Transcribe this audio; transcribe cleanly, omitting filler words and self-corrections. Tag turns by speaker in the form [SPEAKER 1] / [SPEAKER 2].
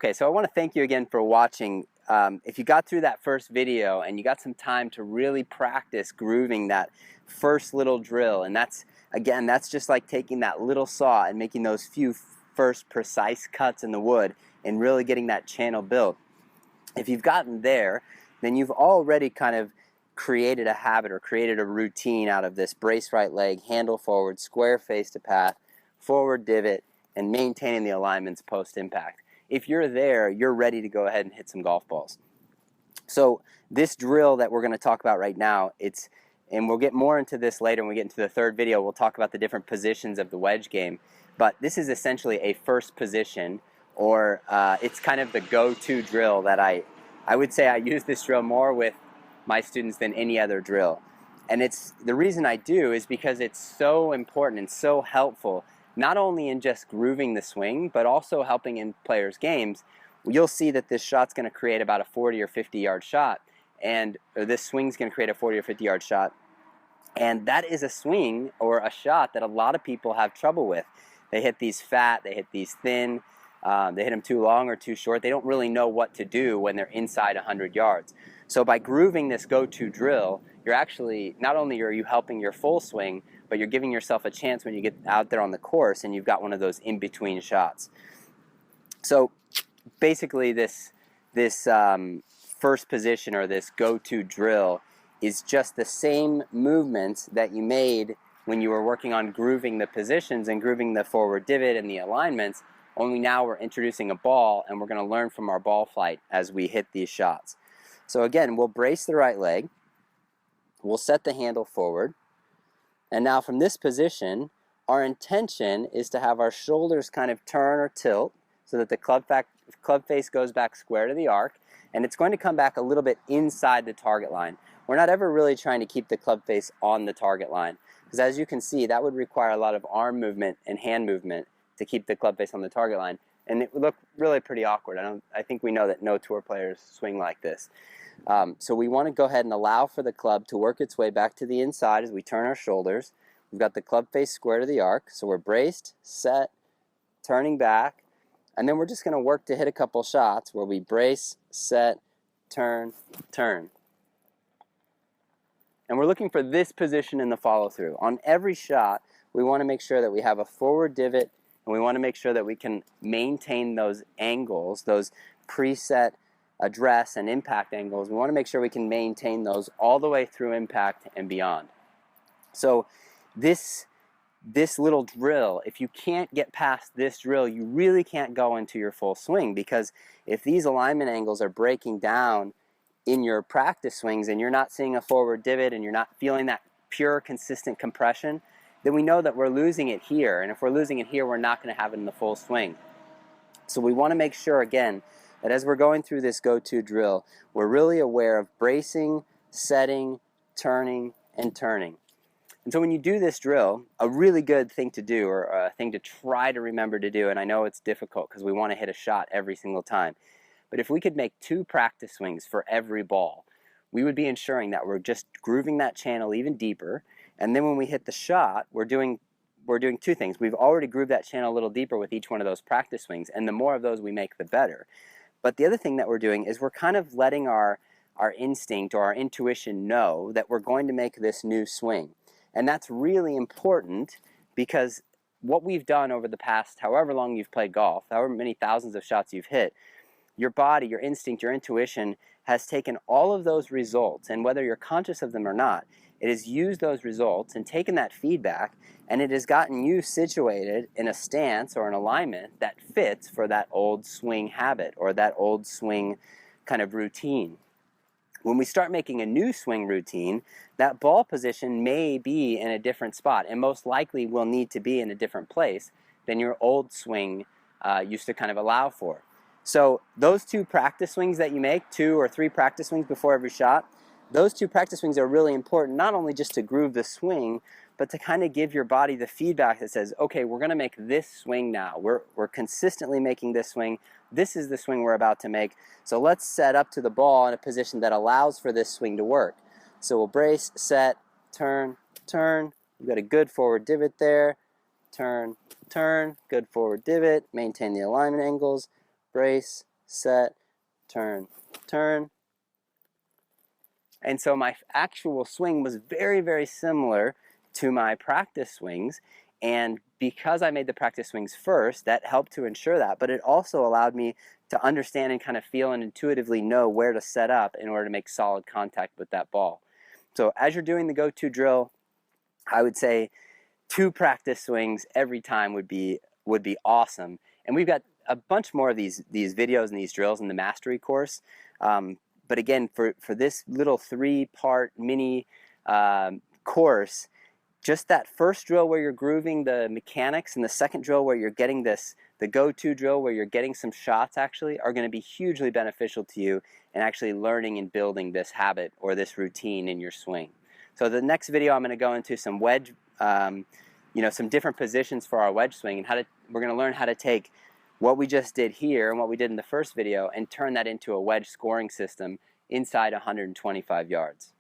[SPEAKER 1] Okay, so I want to thank you again for watching. If you got through that first video and you got some time to really practice grooving that first little drill, and that's just like taking that little saw and making those few first precise cuts in the wood and really getting that channel built. If you've gotten there, then you've already kind of created a habit or created a routine out of this brace right leg, handle forward, square face to path, forward divot, and maintaining the alignments post impact. If you're there, you're ready to go ahead and hit some golf balls. So this drill that we're going to talk about right now, and we'll get more into this later when we get into the third video. We'll talk about the different positions of the wedge game. But this is essentially a first position, or it's kind of the go-to drill that I would say I use this drill more with my students than any other drill. And the reason I do is because it's so important and so helpful, not only in just grooving the swing, but also helping in players' games. You'll see that this shot's going to create about a 40 or 50 yard shot, or this swing's going to create a 40 or 50 yard shot. And that is a swing or a shot that a lot of people have trouble with. They hit these fat, they hit these thin, they hit them too long or too short. They don't really know what to do when they're inside 100 yards. So by grooving this go-to drill, you're actually, not only are you helping your full swing, but you're giving yourself a chance when you get out there on the course and you've got one of those in-between shots. So basically this first position, or this go-to drill, is just the same movements that you made when you were working on grooving the positions and grooving the forward divot and the alignments, only now we're introducing a ball and we're going to learn from our ball flight as we hit these shots. So again, we'll brace the right leg, we'll set the handle forward, and now from this position, our intention is to have our shoulders kind of turn or tilt so that the club face goes back square to the arc, and it's going to come back a little bit inside the target line. We're not ever really trying to keep the club face on the target line, because as you can see, that would require a lot of arm movement and hand movement to keep the club face on the target line, and it would look really pretty awkward. I think we know that no tour players swing like this. So we want to go ahead and allow for the club to work its way back to the inside as we turn our shoulders. We've got the club face square to the arc, so we're braced, set, turning back, and then we're just going to work to hit a couple shots where we brace, set, turn, turn. And we're looking for this position in the follow-through. On every shot, we want to make sure that we have a forward divot, and we want to make sure that we can maintain those angles, those preset address and impact angles. We want to make sure we can maintain those all the way through impact and beyond. So this little drill, if you can't get past this drill, you really can't go into your full swing, because if these alignment angles are breaking down in your practice swings and you're not seeing a forward divot and you're not feeling that pure consistent compression, then we know that we're losing it here, and if we're losing it here, we're not going to have it in the full swing. So we want to make sure, again, that as we're going through this go-to drill, we're really aware of bracing, setting, turning, and turning. And so when you do this drill, a really good thing to do, or a thing to try to remember to do, and I know it's difficult because we want to hit a shot every single time, but if we could make 2 practice swings for every ball, we would be ensuring that we're just grooving that channel even deeper, and then when we hit the shot, we're doing 2 things. We've already grooved that channel a little deeper with each one of those practice swings, and the more of those we make, the better. But the other thing that we're doing is we're kind of letting our instinct or our intuition know that we're going to make this new swing. And that's really important, because what we've done over the past however long you've played golf, however many thousands of shots you've hit, your body, your instinct, your intuition has taken all of those results, and whether you're conscious of them or not, it has used those results and taken that feedback, and it has gotten you situated in a stance or an alignment that fits for that old swing habit or that old swing kind of routine. When we start making a new swing routine, that ball position may be in a different spot, and most likely will need to be in a different place than your old swing used to kind of allow for. So those 2 practice swings that you make, 2 or 3 practice swings before every shot, those 2 practice swings are really important, not only just to groove the swing, but to kind of give your body the feedback that says, okay, we're going to make this swing now. We're consistently making this swing. This is the swing we're about to make. So let's set up to the ball in a position that allows for this swing to work. So we'll brace, set, turn, turn. We've got a good forward divot there. Turn, turn, good forward divot. Maintain the alignment angles. Brace, set, turn, turn. And so my actual swing was very, very similar to my practice swings. And because I made the practice swings first, that helped to ensure that. But it also allowed me to understand and kind of feel and intuitively know where to set up in order to make solid contact with that ball. So as you're doing the go-to drill, I would say 2 practice swings every time would be awesome. And we've got a bunch more of these videos and these drills in the mastery course. But again, for this little 3-part mini course, just that first drill where you're grooving the mechanics and the second drill where you're getting the go-to drill where you're getting some shots actually are going to be hugely beneficial to you in actually learning and building this habit or this routine in your swing. So the next video I'm going to go into some wedge, some different positions for our wedge swing, and we're going to learn how to take what we just did here and what we did in the first video and turn that into a wedge scoring system inside 125 yards.